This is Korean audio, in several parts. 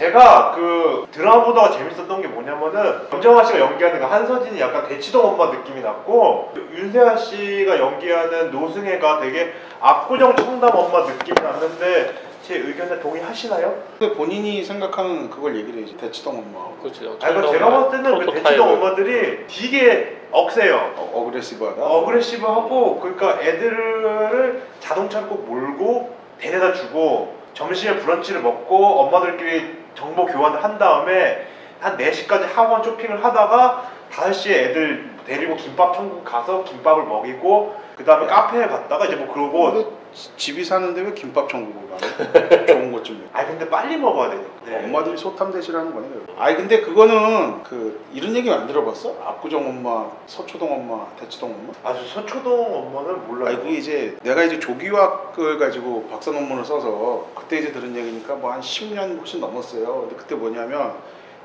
제가 그 드라마 보다가 재밌었던 게 뭐냐면은 정정아 씨가 연기하는 그 한서진이 약간 대치동 엄마 느낌이 났고 윤세아 씨가 연기하는 노승혜가 되게 압구정 청담 엄마 느낌이 났는데 제 의견에 동의하시나요? 근데 본인이 생각하는 그걸 얘기를 해야지. 대치동 엄마. 그렇죠. 그러니까 제가 봤을 때는 그 대치동 엄마들이 되게 억세요. 어그레시브하다. 어그레시브하고 그러니까 애들을 자동차를 꼭 몰고 데려다 주고 점심에 브런치를 먹고 엄마들끼리 정보 교환을 한 다음에 한 4시까지 학원 쇼핑을 하다가 5시에 애들 데리고 김밥 천국 가서 김밥을 먹이고 그 다음에 카페에 갔다가 이제 뭐 그러고 집이 사는데 왜 김밥 천국을 가요? 좋은 것 좀. 아니 근데 빨리 먹어야 되니까. 네. 엄마들이 소탐 대시라는 거네. 아니 근데 그거는 그 이런 얘기 안 들어봤어? 압구정 엄마, 서초동 엄마, 대치동 엄마? 아주 서초동 엄마는 몰라요. 아니 그게 이제 내가 이제 조기유학을 가지고 박사 논문을 써서 그때 이제 들은 얘기니까 뭐 한 10년 훨씬 넘었어요. 근데 그때 뭐냐면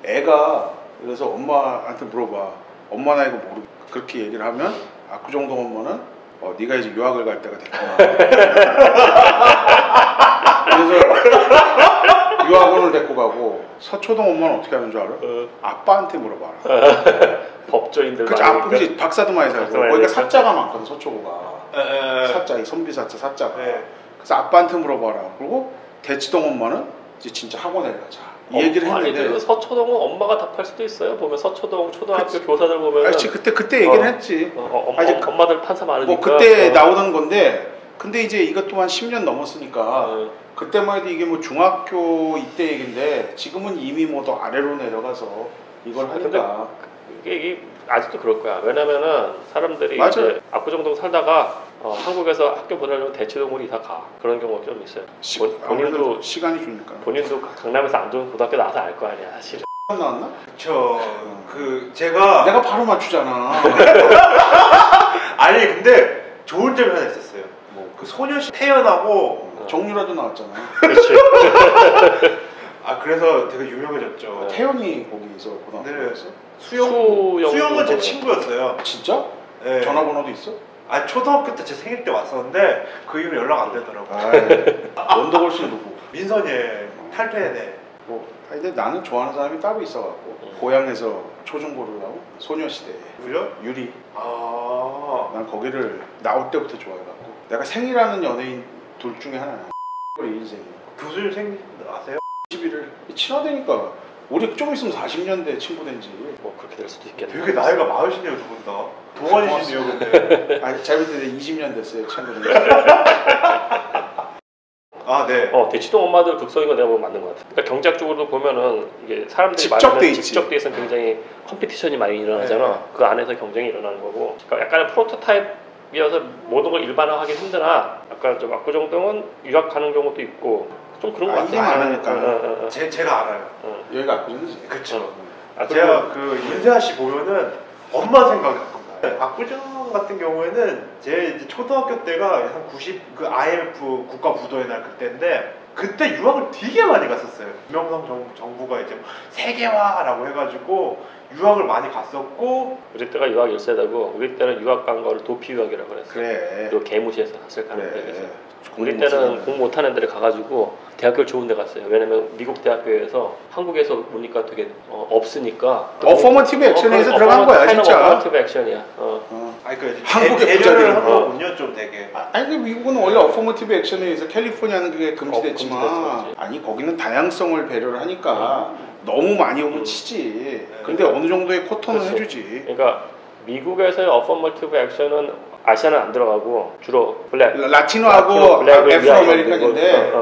애가 그래서 엄마한테 물어봐. 엄마 나 이거 모르. 그렇게 얘기를 하면 압구정동 엄마는 네가 이제 유학을 갈 때가 됐구나. 그래서 유학원을 데리고 가고 서초동 엄마는 어떻게 하는 줄 알아? 아빠한테 물어봐라. 법조인들 그치, 많으니까. 그치, 박사도 많이 살고 거기가 사자가 많거든. 서초구가 사자, 선비사자 사자가. 네. 그래서 아빠한테 물어봐라. 그리고 대치동 엄마는 이제 진짜 학원에 가자. 이 얘기를 했는데. 아니, 서초동은 엄마가 답할 수도 있어요. 보면 서초동 초등학교 교사들 보면. 아니 그때 얘기를 했지. 엄마들 판사 많으니까. 뭐 그때 나오던 건데. 근데 이제 이것 또한 10년 넘었으니까 그때만 해도 이게 뭐 중학교 이때 얘긴데 지금은 이미 뭐 더 아래로 내려가서 이걸 하니까. 이게 아직도 그럴 거야. 왜냐면은 사람들이 맞아요. 이제 압구정동 살다가 한국에서 학교 보내려면 대치동으로 이사 가. 그런 경우가 좀 있어요. 본인도 시간이 주니까. 본인도 강남에서 안 좋은 고등학교 나와서 알 거 아니야, 사실. 나왔나? 그쵸. 그 제가 내가 바로 맞추잖아. 아니 근데 좋은 점이 하나 있었어요. 뭐 그 소녀시 태연하고 정유라도 나왔잖아. 그렇지. 아 그래서 되게 유명해졌죠. 태연이 거기서 고등학교였어? 수영은 제 친구였어요. 진짜? 네. 전화번호도 있어? 아니 초등학교 때 제 생일 때 왔었는데 그 이후로 연락 안 되더라고요. 원더걸스 누구? 민선예 탈퇴네. 뭐 근데 나는 좋아하는 사람이 따로 있어갖고 고향에서 초중고를 하고 소녀시대 그죠? 유리. 아. 난 거기를 나올 때부터 좋아해갖고 내가 생이라는 연예인 둘 중에 하나야. 인생. 교수님 생일 아세요? 11일 친하다니까. 우리 좀 있으면 40년대 친구 된지. 뭐 그렇게 될 수도 있겠네. 되게 나이가 많으시네요 두 분 다. 동안이시네요 근데. 아니 잘못했는데 20년 됐어요 친구 된지. 아 네. 대치동 엄마들 극성인 건 내가 보면 맞는 것 같아. 그러니까 경제학적으로도 보면은 이게 사람들이 집적돼 있지. 집적돼 있으면 굉장히 컴피티션이 많이 일어나잖아. 네. 그 안에서 경쟁이 일어나는 거고. 그러니까 약간의 프로토타입이어서 모든 걸 일반화하기 힘드나. 아까 좀 압구정동은 유학 가는 경우도 있고 좀 그런 것 인생 같아요. 안 하니까. 제가 알아요. 여기가 압구정이지. 그쵸. 제가 그 윤세아 씨 보면은 엄마 생각이 가끔 나요. 압구정 같은 경우에는 제 이제 초등학교 때가 한 90 그 IMF 국가 부도의 날 그때인데 그때 유학을 되게 많이 갔었어요. 김영삼 정부가 이제 세계화라고 해가지고 유학을 많이 갔었고 우리 때가 유학 1세대고 우리 때는 유학 간 거를 도피 유학이라고 그랬어. 그래. 그리고 개무시해서 갔을 가는데 그래. 우리 때는 공부 못하는 데를 가가지고 대학교를 좋은 데 갔어요. 왜냐면 미국 대학교에서 한국에서 보니까 되게 없으니까 어포머티브 액션에서 들어간 거야 진짜. 어포머티브 액션이야. 아니 그 한국의 배려를 한 거군요 좀 되게. 아니 그 미국은 원래 어포머티브 액션에 의해서 캘리포니아는 그게 금지됐지만 금지됐지. 아니 거기는 다양성을 배려를 하니까 너무 많이 오면 치지. 근데 어느 정도의 쿼터는 그렇죠. 해주지. 그러니까 미국에서의 어포머티브 액션은 아시아는 안 들어가고 주로 라티노하고 애프로 아메리칸인데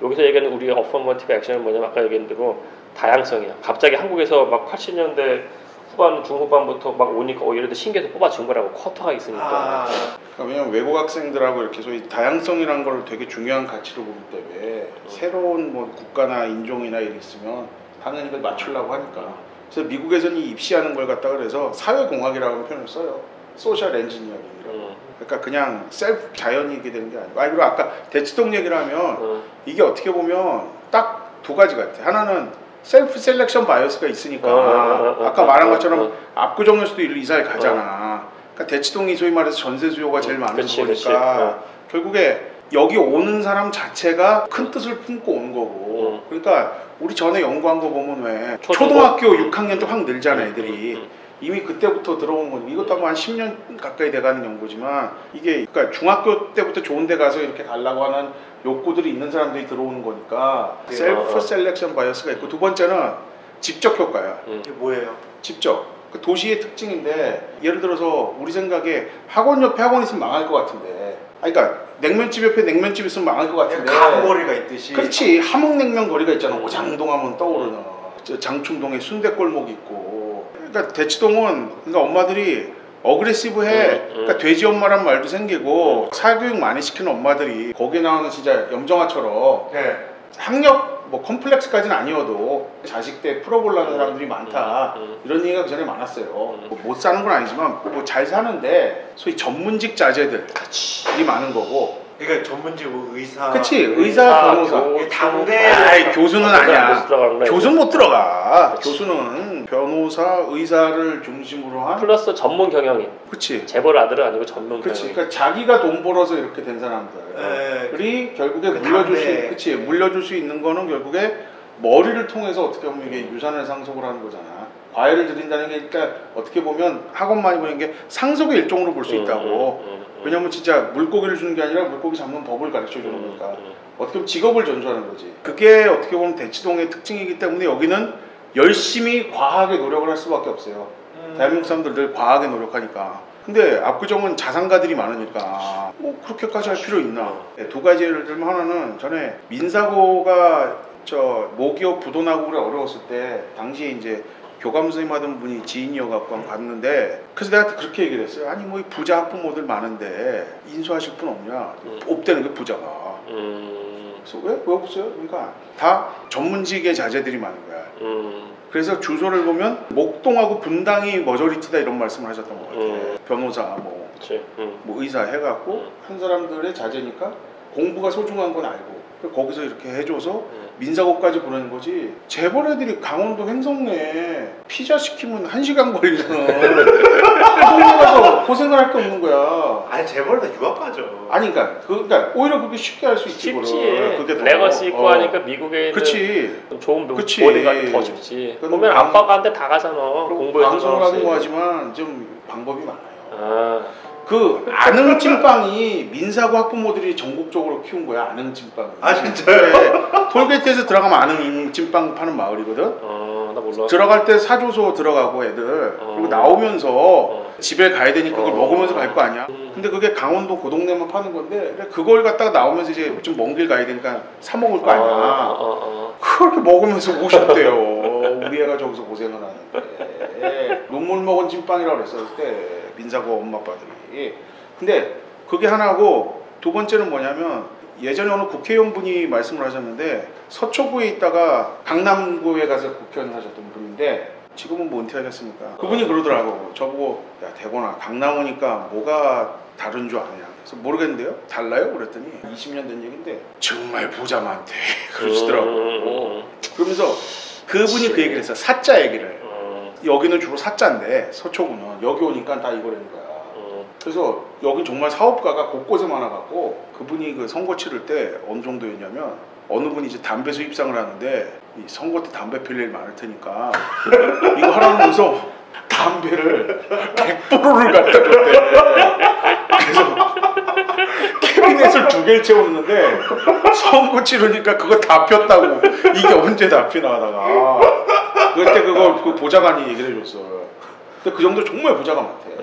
여기서 얘기하는 우리 어포머티브 액션은 뭐냐면 아까 얘기한 대로 다양성이야. 갑자기 한국에서 막 80년대 후반 중후반부터 막 오니까 예를 들어 신기해서 뽑아준 거라고 쿼터가 있으니까. 그러니까 왜냐면 외국 학생들하고 이렇게 소위 다양성이라는 걸 되게 중요한 가치로 보기 때문에 새로운 뭐 국가나 인종이나 이런 있으면 당연히 그걸 맞추려고 하니까. 그래서 미국에서는 이 입시하는 걸 갖다가 그래서 사회공학이라고 표현을 써요. 소셜 엔지니어링이라고. 그러니까 그냥 셀프 자연이게 되는 게 아니고. 그리고 아까 대치동 얘기를 하면 이게 어떻게 보면 딱 두 가지 같아. 하나는 셀프 셀렉션 바이어스가 있으니까 아까 말한 것처럼 압구정에서도 이사를 가잖아. 그러니까 대치동이 소위 말해서 전세 수요가 제일 많은 거니까 결국에 여기 오는 사람 자체가 큰 뜻을 품고 오는 거고. 그러니까 우리 전에 연구한 거 보면 왜 초등학교 6학년 때 확 늘잖아 애들이. 이미 그때부터 들어온 건 이것도 한 10년 가까이 돼가는 연구지만 이게 그러니까 중학교 때부터 좋은 데 가서 이렇게 가려고 하는 욕구들이 있는 사람들이 들어오는 거니까 셀프 셀렉션 바이어스가 있고 두 번째는 집적 효과야. 이게 뭐예요? 집적. 그 도시의 특징인데 예를 들어서 우리 생각에 학원 옆에 학원 있으면 망할 것 같은데 그러니까 냉면집 옆에 냉면집 있으면 망할 것 같은데 가거리가 있듯이. 그렇지. 함흥냉면 거리가 있잖아. 오장동 하면 떠오르는 장충동에 순대골목 있고 그러니까 대치동은 그러니까 엄마들이 어그레시브해. 그러니까 돼지 엄마란 말도 생기고 사교육 많이 시키는 엄마들이 거기에 나오는 진짜 염정아처럼 네. 학력 뭐 컴플렉스까지는 아니어도 자식 때 풀어보려는 사람들이 많다 이런 얘기가 그 전에 많았어요. 뭐못 사는 건 아니지만 뭐 잘 사는데 소위 전문직 자제들이 많은 거고. 그러니까 전문직 의사. 그치. 의사, 변호사. 당대. 아이, 교수는 아니야. 교수는 못 들어가. 그치. 교수는 변호사, 의사를 중심으로 한. 플러스 전문 경영인. 그치. 재벌 아들은 아니고 전문 그치. 경영인. 그러니까 자기가 돈 벌어서 이렇게 된 사람들이 결국에 그 물려줄 수, 당대. 그치. 물려줄 수 있는 거는 결국에 머리를 통해서 어떻게 보면 이게 유산을 상속을 하는 거잖아. 과외를 드린다는 게 그러니까 어떻게 보면 학원 많이 보는 게 상속의 일종으로 볼 수 있다고. 왜냐면 진짜 물고기를 주는 게 아니라 물고기 잡는 법을 가르쳐 주는 거니까 어떻게 보면 직업을 전수하는 거지. 그게 어떻게 보면 대치동의 특징이기 때문에 여기는 열심히 과하게 노력을 할 수밖에 없어요. 대한민국 사람들 늘 과하게 노력하니까. 근데 압구정은 자산가들이 많으니까 뭐 그렇게까지 할 필요 있나. 네, 두 가지 예를 들면 하나는 전에 민사고가 저 모기업 부도나고 어려웠을 때 당시에 이제 교감 선생님 하던 분이 지인이어갖고 갔는데 그래서 내가 그렇게 얘기를 했어요. 아니 뭐 부자 학부모들 많은데 인수하실 분 없냐? 없다는 게 부자가. 그래서 왜 없어요? 그러니까 다 전문직의 자제들이 많은 거야. 그래서 주소를 보면 목동하고 분당이 머저리티다 이런 말씀을 하셨던 것 같아요. 변호사 뭐 의사 해갖고 한 사람들의 자제니까 공부가 소중한 건 알고 거기서 이렇게 해줘서 민사고까지 보내는 거지. 재벌 애들이 강원도 횡성내 피자 시키면 1시간 걸리는 동네 가서 고생을 할 게 없는 거야. 아니 재벌 다 유학 가죠. 아니 그러니까 오히려 그렇게 쉽게 할 수 있지. 쉽지. 그게 레거시 있고 하니까 미국에 있는 그치. 좋은 그치. 모델가 더 쉽지. 보면 아빠가 한테 다 가잖아. 공부에 방송을 하는 거지만 좀 방법이 많아요. 아. 그 아능 찐빵이 민사고 학부모들이 전국적으로 키운 거야. 아능 찐빵. 아 진짜요? 톨게이트에서 들어가면 아능 찐빵 파는 마을이거든. 나 몰라. 들어갈 때 사줘서 들어가고 애들 그리고 나오면서 집에 가야 되니까 그걸 먹으면서 갈 거 아니야. 근데 그게 강원도 그 동네만 파는 건데 그걸 갖다가 나오면서 이제 좀 먼 길 가야 되니까 사 먹을 거 아니야. 그렇게 먹으면서 오셨대요. 우리 애가 저기서 고생을 하는데 눈물 먹은 찐빵이라고 그랬어요 그때 민사고 엄마 아빠들이. 근데 그게 하나고 두 번째는 뭐냐면 예전에 어느 국회의원분이 말씀을 하셨는데 서초구에 있다가 강남구에 가서 국회의원 하셨던 분인데 지금은 뭐 은퇴하셨습니까? 그분이 그러더라고. 저보고 야 대건아 강남 오니까 뭐가 다른 줄 아냐. 그래서 모르겠는데요? 달라요? 그랬더니 20년 된 얘기인데 정말 부자 많대 그러시더라고. 그러면서 그분이 그 얘기를 했어요. 사자 얘기를. 여기는 주로 사자인데 서초구는 여기 오니까 다 이거라는 거야. 그래서 여기 정말 사업가가 곳곳에 많아갖고 그분이 그 선거 치를 때 어느 정도였냐면 어느 분이 이제 담배 수입상을 하는데 이 선거 때 담배 필 일 많을 테니까 이거 하라면서 담배를 100%를 갖다 줬대. 그래서 캐비넷을 2개를 채웠는데 선거 치르니까 그거 다 폈다고. 이게 언제 다 피나 하다가 그때 그 보좌관이 얘기를 해줬어. 근데 그 정도 정말 부자가 많대.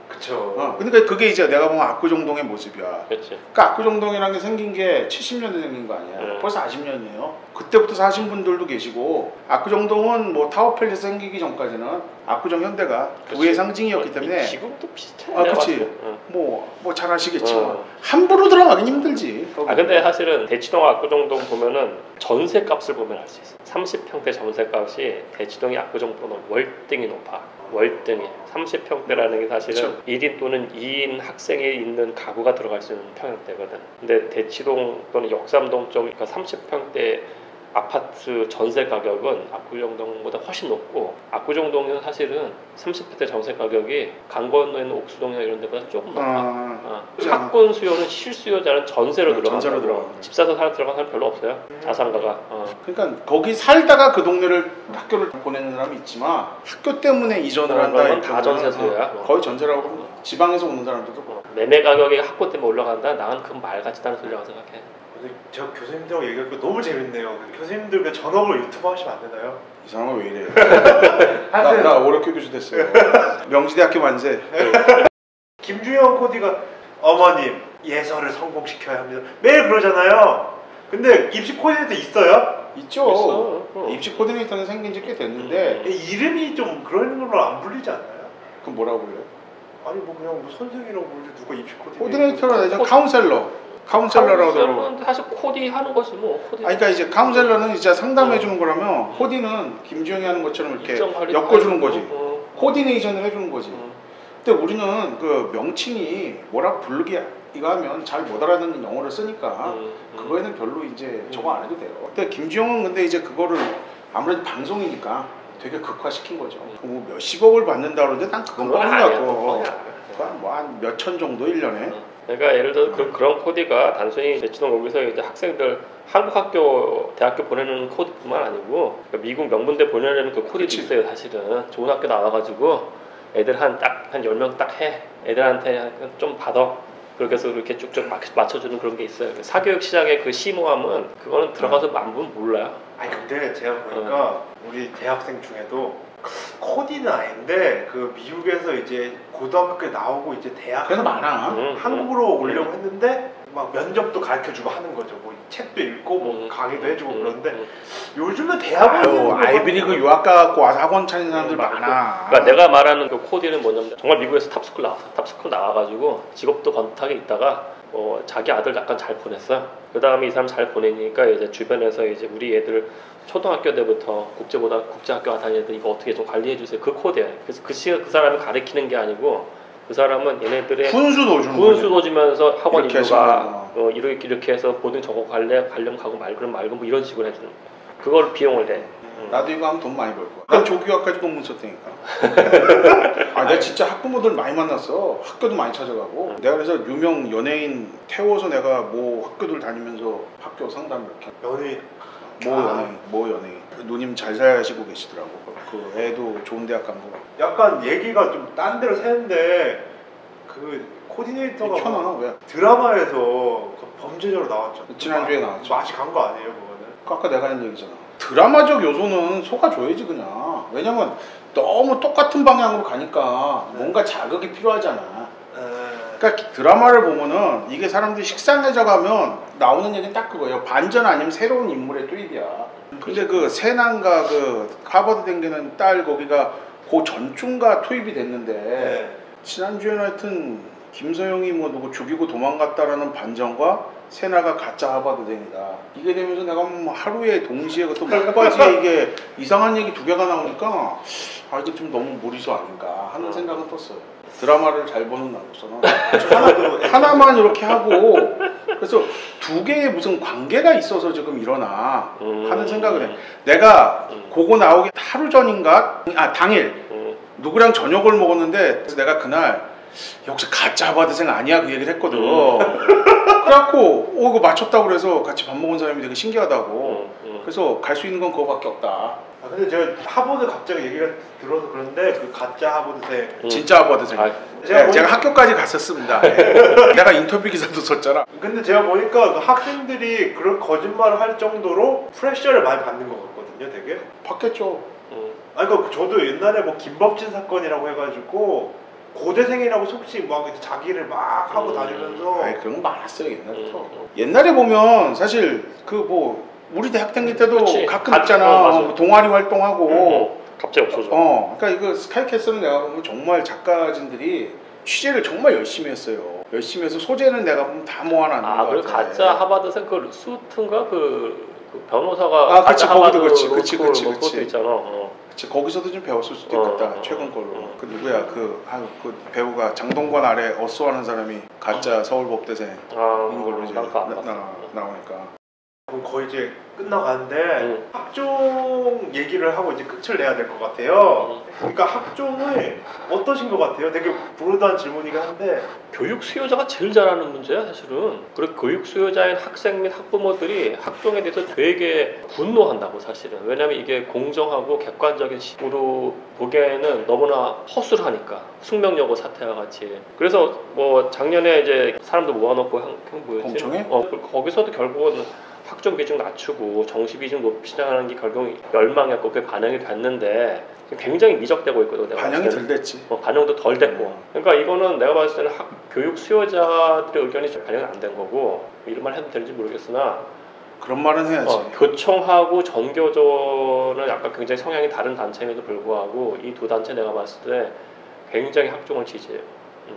그쵸. 그러니까 그게 이제 내가 보면 압구정동의 모습이야. 그치. 그러니까 압구정동이라는 게 생긴 게 70년대 생긴 거 아니야. 벌써 40년이에요. 그때부터 사신 분들도 계시고 압구정동은 뭐 타워팰리스 생기기 전까지는 압구정 현대가 부의 상징이었기 때문에 지금도 비슷해. 그치. 뭐 잘 아시겠지만 함부로 들어가긴 힘들지. 근데 사실은 대치동 압구정동 보면은 전세값을 보면 알 수 있어. 30평대 전세값이 대치동이 압구정동은 월등히 높아. 월등히 30평대라는 게 사실은 그쵸. 1인 또는 2인 학생이 있는 가구가 들어갈 수 있는 평형대거든. 근데 대치동 또는 역삼동 쪽 30평대 아파트 전세 가격은 압구정동보다 훨씬 높고 압구정동은 사실은 30평대 전세 가격이 강 건너에 있는 옥수동이나 이런 데보다 조금 높아. 학군 수요는 실수요자는 전세로 전세로 들어가요. 집 사서 들어간 사람 별로 없어요. 자산가가. 그러니까 거기 살다가 그 동네를 학교를 보내는 사람이 있지만 학교 때문에 이전을 한다. 그건 다 전세수요야. 거의 전세라고 합니다. 지방에서 오는 사람들도 매매 가격이 학군 때문에 올라간다. 나는 그건 말 같지도 않은 소리라고 생각해. 근데 저 교수님들하고 얘기하니까 너무 재밌네요. 교수님들 그 전업으로 유튜브 하시면 안 되나요? 이 사람은 왜 이래? 하세요. 나 오락교 교수 됐어요. 명지대학교 만세. 김주영 코디가 어머님 예설을 성공시켜야 합니다. 매일 그러잖아요. 근데 입시 코디네이터 있어요? 있죠. 있어. 입시 코디네이터는 생긴 지 꽤 됐는데 이름이 좀 그런 걸로 안 불리지 않나요? 그럼 뭐라고 불려요? 아니 뭐 그냥 뭐 선생이라고 부르지 누가 입시 코디네이터? 코디네이터가 아니라 카운셀러. 카운셀러라고 들어. 카운셀러는 사실 코디 하는 거지 뭐. 코디. 그러니까 이제 카운셀러는 이제 상담해 주는 거라면 코디는 김주영이 하는 것처럼 이렇게 엮어주는 거지. 코디네이션을 해주는 거지. 근데 우리는 그 명칭이 뭐라고 부르기 이거 하면 잘 못 알아듣는 영어를 쓰니까 그거에는 별로 이제 저거 안 해도 돼요. 근데 김주영은 근데 이제 그거를 아무래도 방송이니까 되게 극화시킨 거죠. 뭐 몇십억을 받는다 그러는데 난 그건 뻔하고 뭐한 몇천 정도 1년에. 그러니까 예를 들어 그런 코디가 단순히 대치동 거기서 이제 학생들 한국 학교 대학교 보내는 코디뿐만 아니고 미국 명문대 보내려는 그 코디도 그치. 있어요. 사실은 좋은 학교 나와가지고 애들 한 10명 딱 해. 애들한테 좀 받아. 그렇게 해서 이렇게 쭉쭉 맞춰주는 그런 게 있어요. 사교육 시장의 그 심오함은 그거는 들어가서 만보면 몰라요. 아니 근데 제가 보니까 우리 대학생 중에도 코디는 아닌데 그 미국에서 이제 고등학교 나오고 이제 대학 그래서 많아. 한국으로 오려고 했는데 막 면접도 가르쳐주고 하는 거죠. 뭐 책도 읽고 뭐 강의도 해주고 그러는데 요즘은 대학원 아이비리그 유학 가고 와서 학원 차리는 사람들 많아. 그러니까 내가 말하는 그 코디는 뭐냐면 정말 미국에서 탑스쿨 나왔어. 탑스쿨 나와가지고 직업도 번듯하게 있다가 자기 아들 약간 잘 보냈어요. 그 다음에 이 사람 잘 보내니까 이제 주변에서 이제 우리 애들 초등학교 때부터 국제학교 다니는 애들 이거 어떻게 좀 관리해 주세요. 그 코디야. 그래서 그 사람이 가르치는 게 아니고 그 사람은 얘네들의 훈수도 주는 훈수도 주면서 학원 이렇게 인도가 이렇게 해서 보든 저거 관련 가고 말고 뭐 이런 식으로 해주는 거야. 그걸 비용을 내. 나도 이거 하면 돈 많이 벌 거야. 난 조교학까지 공문 썼다니까. 내가 진짜 학부모들 많이 만났어. 학교도 많이 찾아가고. 내가 그래서 유명 연예인 태워서 내가 뭐 학교들 다니면서 학교 상담 이렇게. 연예인 모 연예인. 누님 잘 사시고 계시더라고. 그 애도 좋은 대학 간 거. 약간 얘기가 좀 딴 데로 새는데 그 코디네이터가 켜놔 왜? 드라마에서 그 범죄자로 나왔죠. 지난주에 나왔죠. 맛이 간 거 아니에요 그거는? 아까 내가 한 얘기잖아. 드라마적 요소는 속아줘야지 그냥. 왜냐면 너무 똑같은 방향으로 가니까 뭔가 자극이 필요하잖아. 그러니까 드라마를 보면은 이게 사람들이 식상해져 가면 나오는 얘기는 딱 그거예요. 반전 아니면 새로운 인물의 투입이야. 근데 그 세난과 그 하버드 댕기는 딸 거기가 그 전중가 투입이 됐는데 지난주에는 하여튼 김서영이 뭐 누구 죽이고 도망갔다라는 반전과 세나가 가짜 하버드댕이다. 이게 되면서 내가 뭐 하루에 동시에 또 막바지에 이게 이상한 얘기 두 개가 나오니까 이거 좀 너무 무리수 아닌가 하는 생각은 떴어요. 드라마를 잘 보는 나로서는 하나만 이렇게 하고 그래서 두 개의 무슨 관계가 있어서 지금 일어나 하는 생각을 해. 내가 그거 나오기 하루 전인가 당일 누구랑 저녁을 먹었는데 그래서 내가 그날 역시 가짜 하버드생 아니야 그 얘기를 했거든. 그래갖고 이거 맞췄다고 그래서 같이 밥 먹은 사람이 되게 신기하다고. 그래서 갈 수 있는 건 그거밖에 없다. 근데 제가 하버드 갑자기 얘기가 들어서 그런데 그 가짜 하버드생 진짜 하버드생. 제가 학교까지 갔었습니다. 내가 인터뷰 기사도 썼잖아. 근데 제가 보니까 그 학생들이 그런 거짓말을 할 정도로 프레셔를 많이 받는 것 같거든요 되게. 받겠죠. 아니 그러니까 저도 옛날에 뭐 김법진 사건이라고 해가지고 고대생이라고 속시 막 자기를 막 하고 다니면서 그런 거 많았어요 옛날부터. 옛날에 보면 사실 그 뭐 우리 대학 다닐 때도 그치. 가끔 있잖아. 동아리 활동하고 갑자기 없어져. 그러니까 이거 스카이캐슬은 내가 보면 정말 작가진들이 취재를 정말 열심히 했어요. 열심히 해서 소재는 내가 보면 다 모아놨는 거 같아. 그리고 가짜 하버드생 그 수트인가 그 변호사가 그치, 가짜 거기도 하버드 그치. 그것도 있잖아. 그치, 거기서도 좀 배웠을 수도 있겠다. 최근 걸로. 그 누구야 그 배우가 장동건 아래 어쏘하는 사람이 가짜 서울법대생인 걸로 이제 나오니까. 그럼 거의 이제 끝나가는데 학종 얘기를 하고 이제 끝을 내야 될 것 같아요. 그러니까 학종을 어떠신 것 같아요? 되게 브로드한 질문이긴 한데 교육 수요자가 제일 잘하는 문제야 사실은. 그리고 교육 수요자인 학생 및 학부모들이 학종에 대해서 되게 분노한다고 사실은. 왜냐하면 이게 공정하고 객관적인 식으로 보기에는 너무나 허술하니까. 숙명여고 사태와 같이. 그래서 뭐 작년에 이제 사람들 모아놓고 뭐였지? 공청회? 거기서도 결국은 학종 비중 낮추고 정시 비중 높이자는 게 결국 열망했고 그게 반영이 됐는데 굉장히 미적되고 있거든. 내가 반영이 봤을 때는. 덜 됐지. 반영도 덜 됐고. 그러니까 이거는 내가 봤을 때는 교육 수요자들의 의견이 반영이 안 된 거고 이런 말 해도 되는지 모르겠으나 그런 말은 해야지. 교총하고 전교조는 약간 굉장히 성향이 다른 단체임에도 불구하고 이 두 단체 내가 봤을 때 굉장히 학종을 지지해요.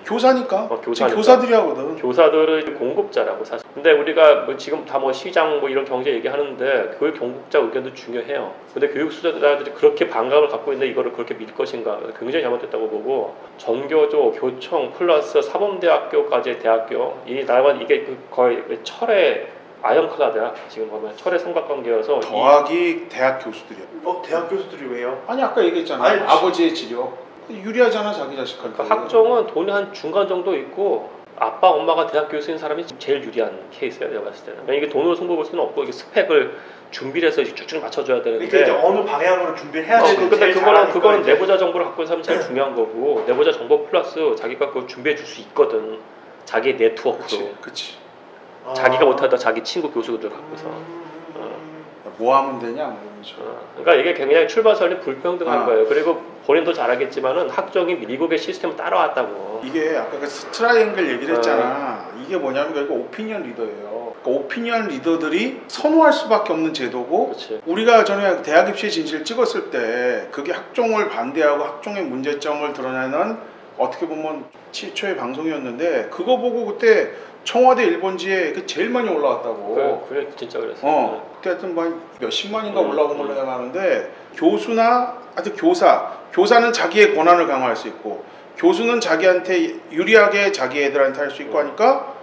교사니까. 교사니까. 교사들이 하거든. 교사들은 공급자라고 사실. 근데 우리가 뭐 지금 다 뭐 시장 뭐 이런 경제 얘기하는데 그 공급자 의견도 중요해요. 근데 교육 수요자들이 그렇게 반감을 갖고 있는데 이거를 그렇게 믿을 것인가 굉장히 잘못됐다고 보고 전교조, 교총 플러스 사범대학교까지의 대학교 이 나라가 이게 거의 철의 아이언클라드야. 지금 보면 철의 삼각관계여서 더하기 대학 교수들이야. 대학 교수들이 왜요? 아니 아까 얘기했잖아. 아니, 아버지의 지력 유리하잖아 자기 자식한테. 그러니까 학종은 돈이 한 중간 정도 있고 아빠 엄마가 대학 교수인 사람이 제일 유리한 케이스야 내가 봤을 때는. 이게 돈으로 승부 볼 수는 없고 이게 스펙을 준비를 해서 쭉쭉 맞춰줘야 되는데. 그러니까 이제 어느 방향으로 준비를 해야 되는지. 근데 그거는 내부자 정보를 갖고 있는 사람이 제일 중요한 거고 내부자 정보 플러스 자기가 그걸 준비해 줄 수 있거든. 자기의 네트워크로. 그치. 자기가 못하다 자기 친구 교수들 갖고서. 뭐 하면 되냐 이러면서. 그러니까 이게 굉장히 출발선이 불평등한 거예요. 그리고 본인도 잘 알겠지만은 학종이 미국의 시스템을 따라왔다고. 이게 아까 그 트라이앵글 얘기를 했잖아. 이게 뭐냐면 결국 오피니언 리더예요. 그러니까 오피니언 리더들이 선호할 수밖에 없는 제도고. 그치. 우리가 전에 대학 입시 진실 찍었을 때 그게 학종을 반대하고 학종의 문제점을 드러내는 어떻게 보면 최초의 방송이었는데 그거 보고 그때 청와대 일본지에 그 제일 많이 올라왔다고. 그래 진짜 그랬어. 그때 하여튼 뭐 몇십만인가 올라온 걸로 내가 아는데 교수나 하여튼 교사는 자기의 권한을 강화할 수 있고 교수는 자기한테 유리하게 자기 애들한테 할 수 있고 하니까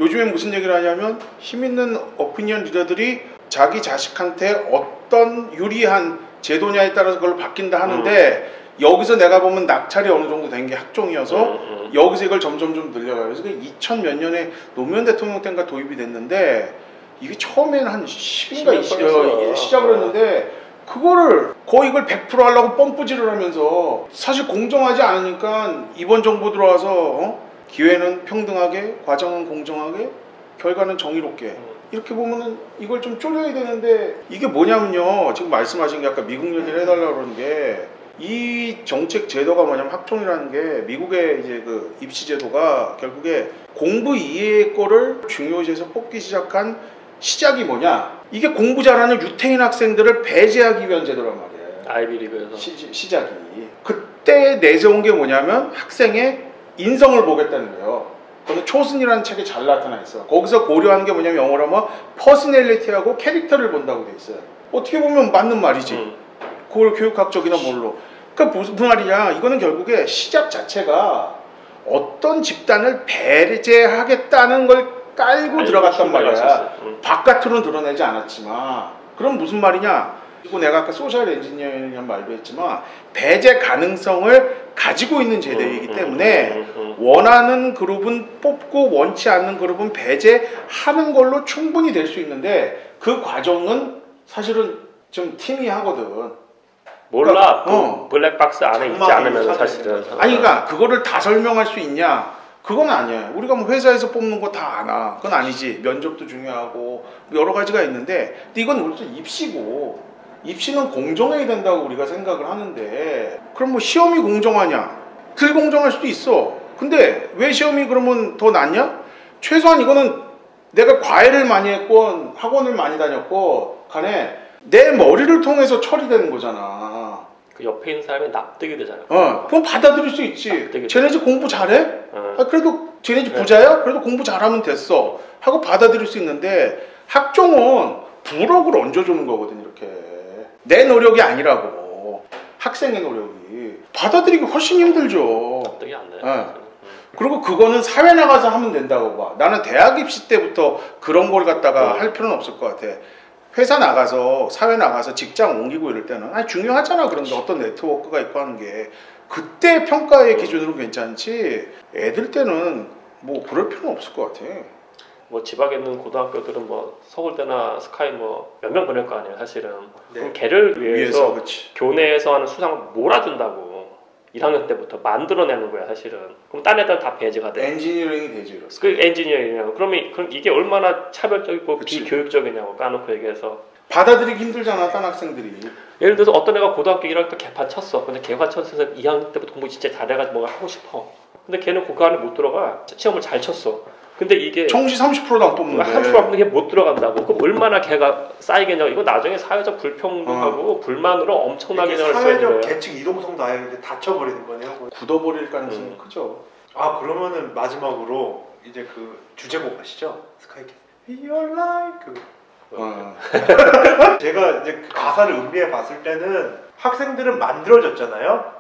요즘에 무슨 얘기를 하냐면 힘 있는 오피니언 리더들이 자기 자식한테 어떤 유리한 제도냐에 따라서 그걸 바뀐다 하는데 여기서 내가 보면 낙찰이 어느 정도 된 게 학종이어서 여기서 이걸 점점 좀 늘려가요. 그래서 2000 몇 년에 노무현 대통령 때인가 도입이 됐는데 이게 처음에는 한 10인가 20년 시작을 했는데 그거를 거의 이걸 100% 하려고 펌프질을 하면서 사실 공정하지 않으니까 이번 정부 들어와서 기회는 평등하게, 과정은 공정하게, 결과는 정의롭게 이렇게 보면은 이걸 좀 줄여야 되는데 이게 뭐냐면요. 지금 말씀하신 게 아까 미국 얘기를 해달라고 그러는 게 이 정책 제도가 뭐냐면 학종이라는 게 미국의 이제 그 입시 제도가 결국에 공부 이외의 거를 중요시해서 뽑기 시작한 시작이 뭐냐? 이게 공부 잘하는 유태인 학생들을 배제하기 위한 제도란 말이에요. 아이비리그에서 시작이. 그때 내세운 게 뭐냐면 학생의 인성을 보겠다는 거예요. 그거는 초순이라는 책에 잘 나타나 있어. 거기서 고려하는 게 뭐냐면 영어로 하면 퍼스널리티하고 캐릭터를 본다고 돼 있어요. 어떻게 보면 맞는 말이지. 그걸 교육학적이나 뭘로. 그러니까 무슨 말이냐. 이거는 결국에 시작 자체가 어떤 집단을 배제하겠다는 걸 깔고 들어갔단 말이야. 바깥으로는 드러내지 않았지만. 그럼 무슨 말이냐. 그리고 내가 아까 소셜 엔지니어링이라는 말도 했지만 배제 가능성을 가지고 있는 제도이기 때문에 원하는 그룹은 뽑고 원치 않는 그룹은 배제하는 걸로 충분히 될 수 있는데 그 과정은 사실은 좀 팀이하거든. 몰라. 블랙박스 안에 있지 않으면 사실은. 아니 그러니까 그거를 다 설명할 수 있냐? 그건 아니야. 우리가 뭐 회사에서 뽑는 거 다 아나. 그건 아니지. 면접도 중요하고 여러 가지가 있는데 근데 이건 우리 입시고 입시는 공정해야 된다고 우리가 생각을 하는데 그럼 뭐 시험이 공정하냐? 불공정할 수도 있어. 근데 왜 시험이 그러면 더 낫냐? 최소한 이거는 내가 과외를 많이 했건 학원을 많이 다녔고 간에 내 머리를 통해서 처리되는 거잖아. 그 옆에 있는 사람이 납득이 되잖아. 그럼 받아들일 수 있지. 쟤네 집 공부 잘해? 그래도 쟤네 집 부자야? 그래도 공부 잘하면 됐어. 하고 받아들일 수 있는데 학종은 부럭을 얹어주는 거거든 이렇게. 내 노력이 아니라고. 학생의 노력이. 받아들이기 훨씬 힘들죠. 납득이 안 돼. 그리고 그거는 사회 나가서 하면 된다고 봐. 나는 대학 입시 때부터 그런 걸 갖다가 할 필요는 없을 것 같아. 회사 나가서 사회 나가서 직장 옮기고 이럴 때는 아니 중요하잖아. 그런 게 어떤 네트워크가 있고 하는 게 그때 평가의 기준으로 괜찮지. 애들 때는 뭐 그럴 필요는 없을 것 같아. 뭐 지방에 있는 고등학교들은 뭐 서울대나 스카이 뭐 몇 명 보낼 거 아니에요 사실은. 네. 그럼 걔를 위해서 그렇지. 교내에서 하는 수상을 몰아준다고 1학년 때부터 만들어내는 거야 사실은. 그럼 딴 애들은 다 배제가 돼. 엔지니어링이 되지 이렇게. 그 엔지니어링이냐고. 그럼 이게 얼마나 차별적이고 그치. 비교육적이냐고 까놓고 얘기해서. 받아들이기 힘들잖아 딴 학생들이. 예를 들어서 어떤 애가 고등학교 1학년 때 개판 쳤어. 근데 개판 쳤어서 2학년 때부터 공부 진짜 잘해가지고 뭔가 하고 싶어. 근데 걔는 그 안에 못 들어가. 시험을 잘 쳤어. 근데 이게 정시 30%도 안 뽑는데. 한 줄 앞에 못 들어간다고. 그럼 얼마나 걔가 쌓이겠냐고. 이거 나중에 사회적 불평등하고 불만으로 엄청나게 이게 날 사회적 계층 이동성도 아예 닫혀버리는 거네요. 굳어버릴 가능성이 크죠. 아 그러면은 마지막으로 이제 그 주제곡 아시죠? 스카이캐슬 Your Life 제가 이제 그 가사를 음미해 봤을 때는 학생들은 만들어졌잖아요.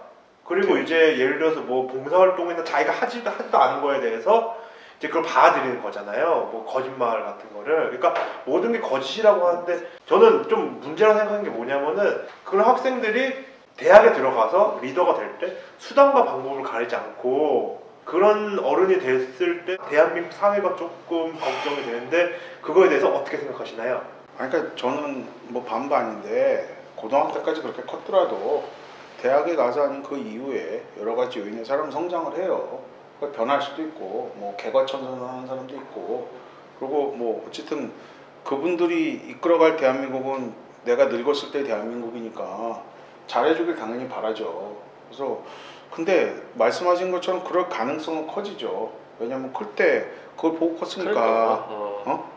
그리고 이제 예를 들어서 뭐 봉사활동이나 자기가 하지도 않은 거에 대해서 이제 그걸 받아들이는 거잖아요. 뭐 거짓말 같은 거를. 그러니까 모든 게 거짓이라고 하는데 저는 좀 문제라고 생각하는 게 뭐냐면은 그런 학생들이 대학에 들어가서 리더가 될 때 수단과 방법을 가리지 않고 그런 어른이 됐을 때 대한민국 사회가 조금 걱정이 되는데 그거에 대해서 어떻게 생각하시나요? 그러니까 저는 뭐 반반인데 고등학교 때까지 그렇게 컸더라도 대학에 가서 하는 그 이후에 여러 가지 요인에 사람은 성장을 해요. 그러니까 변할 수도 있고 뭐 개과천선하는 사람도 있고 그리고 뭐 어쨌든 그분들이 이끌어갈 대한민국은 내가 늙었을 때 대한민국이니까 잘해주길 당연히 바라죠. 그래서 근데 말씀하신 것처럼 그럴 가능성은 커지죠. 왜냐면 클 때 그걸 보고 컸으니까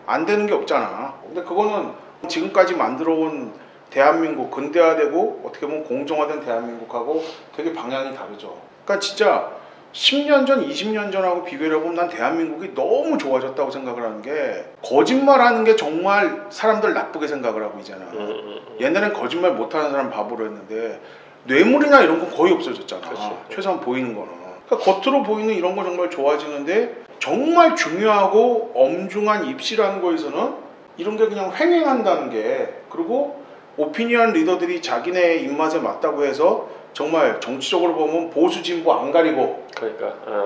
안 되는 게 없잖아. 근데 그거는 지금까지 만들어온 대한민국 근대화되고 어떻게 보면 공정화된 대한민국하고 되게 방향이 다르죠. 그러니까 진짜 10년 전, 20년 전하고 비교를 해보면 난 대한민국이 너무 좋아졌다고 생각을 하는 게 거짓말하는 게 정말 사람들 나쁘게 생각을 하고 있잖아. 옛날엔 거짓말 못하는 사람 바보로 했는데 뇌물이나 이런 건 거의 없어졌잖아. 최소한 보이는 거는. 그러니까 겉으로 보이는 이런 거 정말 좋아지는데 정말 중요하고 엄중한 입시라는 거에서는 이런 게 그냥 횡행한다는 게 그리고 오피니언 리더들이 자기네 입맛에 맞다고 해서 정말 정치적으로 보면 보수 진보 안 가리고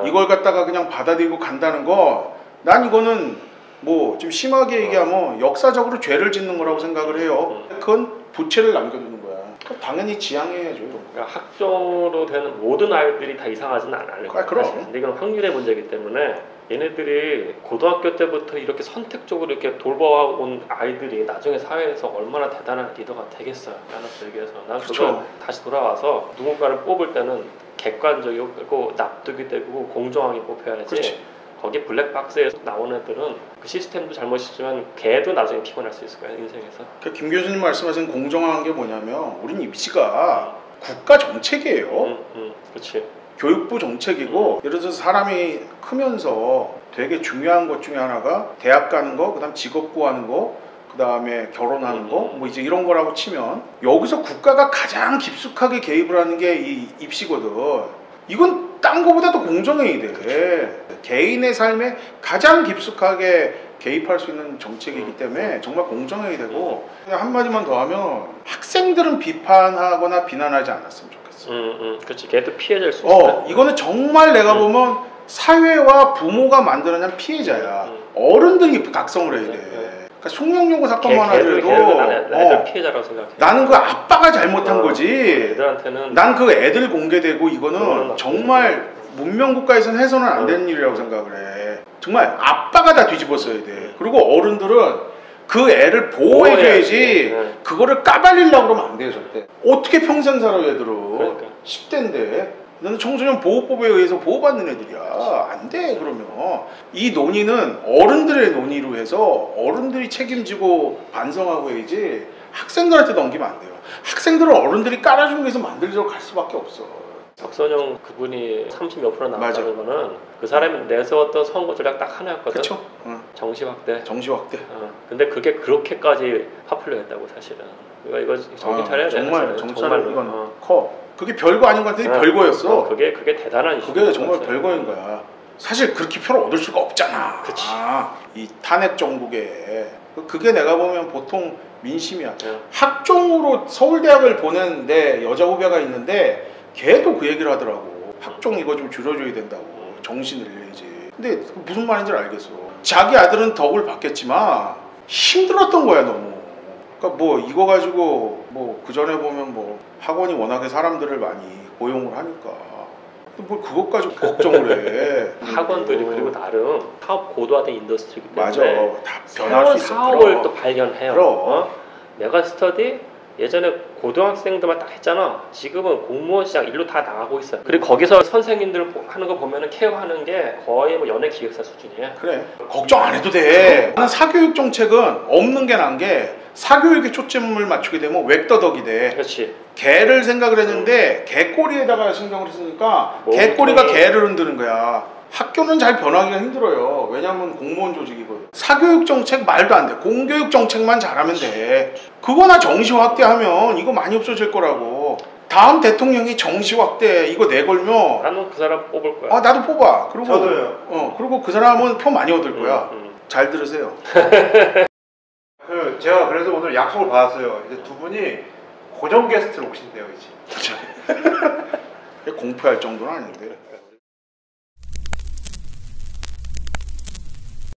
이걸 갖다가 그냥 받아들이고 간다는 거 난 이거는 뭐 좀 심하게 얘기하면 역사적으로 죄를 짓는 거라고 생각을 해요. 그건 부채를 남겨두는 거야. 당연히 지양해야죠. 이런 거. 그러니까 학종으로 되는 모든 아이들이 다 이상하지는 않을 거예요. 그럼. 근데 이건 확률의 문제이기 때문에 얘네들이 고등학교 때부터 이렇게 선택적으로 이렇게 돌봐온 아이들이 나중에 사회에서 얼마나 대단한 리더가 되겠어요. 나눠서 얘기해서 난 그걸 다시 돌아와서 누군가를 뽑을 때는 객관적이고 납득이 되고 공정하게 뽑혀야지. 그렇지. 거기 블랙박스에서 나온 애들은 그 시스템도 잘못이지만 걔도 나중에 피곤할 수 있을 거야 인생에서. 그러니까 김 교수님 말씀하신 공정한 게 뭐냐면 우린 입시가 국가 정책이에요. 그렇지. 교육부 정책이고 예를 들어서 사람이 크면서 되게 중요한 것 중에 하나가 대학 가는 거, 그다음 직업 구하는 거, 그다음에 결혼하는 거, 뭐 이제 이런 거라고 치면 여기서 국가가 가장 깊숙하게 개입을 하는 게 이 입시거든. 이건 딴 거보다도 공정해야 돼. 개인의 삶에 가장 깊숙하게 개입할 수 있는 정책이기 때문에 정말 공정해야 되고 그냥 한마디만 더 하면 학생들은 비판하거나 비난하지 않았으면 좋겠어. 그렇지. 걔도 피해자일 수 있어. 이거는 정말 내가 보면 사회와 부모가 만들어낸 피해자야. 어른들이 각성을 해야 돼. 그러니까 송영용고 사건만 하더라도 애들 피해자라고 생각해. 나는 그 아빠가 잘못한 거지. 애들한테는 난 그 애들 공개되고 이거는 정말 문명국가에서는 해서는 안 되는 일이라고 생각을 해. 정말 아빠가 다 뒤집었어야 돼. 그리고 어른들은 그 애를 보호해줘야지 그거를 까발리려고 그러면 안 돼요 절대. 어떻게 평생 살아 애들은. 그러니까. 10대인데 너는 청소년 보호법에 의해서 보호받는 애들이야. 안 돼. 그러면 이 논의는 어른들의 논의로 해서 어른들이 책임지고 반성하고 해야지 학생들한테 넘기면 안 돼요. 학생들은 어른들이 깔아준 게서 만들려고 갈 수밖에 없어. 박선영 그분이 30몇 프로 나왔다는 거는 그 사람이 내세웠던 선거 전략 딱 하나였거든. 그쵸? 정시 확대. 정시 확대. 근데 그게 그렇게까지 파퓰러했다고 사실은. 이거 정신 차려야 돼. 정말 정말로 이건 커. 그게 별거 아닌 것 같은데 별거였어. 그게 대단한 이슈. 그게 정말 별거인 거야. 사실 그렇게 표를 얻을 수가 없잖아. 그치. 이 탄핵 정국에 그게 내가 보면 보통 민심이야. 네. 학종으로 서울대학을 보내는데 여자 후배가 있는데 걔도 그 얘기를 하더라고. 학종 이거 좀 줄여줘야 된다고. 정신을 내야지. 근데 무슨 말인지 알겠어. 자기 아들은 덕을 받겠지만 힘들었던 거야 너무. 그러니까 뭐 이거 가지고 뭐 그 전에 보면 뭐 학원이 워낙에 사람들을 많이 고용을 하니까 뭐 그것 가지고 걱정을 해. 학원들이 그리고 나름 사업 고도화된 인더스트리이기 맞아. 때문에 다 변할 새로운 수 있어. 사업을 그럼. 또 발견해요. 그럼. 메가스터디 예전에 고등학생들만 딱 했잖아. 지금은 공무원 시장 일로 다 나가고 있어요. 그리고 거기서 선생님들 하는 거 보면은 케어하는 게 거의 뭐 연예 기획사 수준이에요. 그래. 걱정 안 해도 돼. 나는 사교육 정책은 없는 게 난 게 사교육에 초점을 맞추게 되면 웩더덕이 돼. 그렇지. 개를 생각을 했는데 개꼬리에다가 신경을 했으니까 뭐 개꼬리가 보통이- 개를 흔드는 거야. 학교는 잘 변하기가 힘들어요. 왜냐면 공무원 조직이거든. 사교육 정책 말도 안 돼. 공교육 정책만 잘하면 돼. 그거나 정시 확대하면 이거 많이 없어질 거라고. 다음 대통령이 정시 확대 이거 내걸면 나는 그 사람 뽑을 거야. 아 나도 뽑아. 그리고 저도요. 그리고 그 사람은 표 많이 얻을 거야. 잘 들으세요. 제가 그래서 오늘 약속을 받았어요. 이제 두 분이 고정 게스트로 오신대요 이제. 공표할 정도는 아닌데.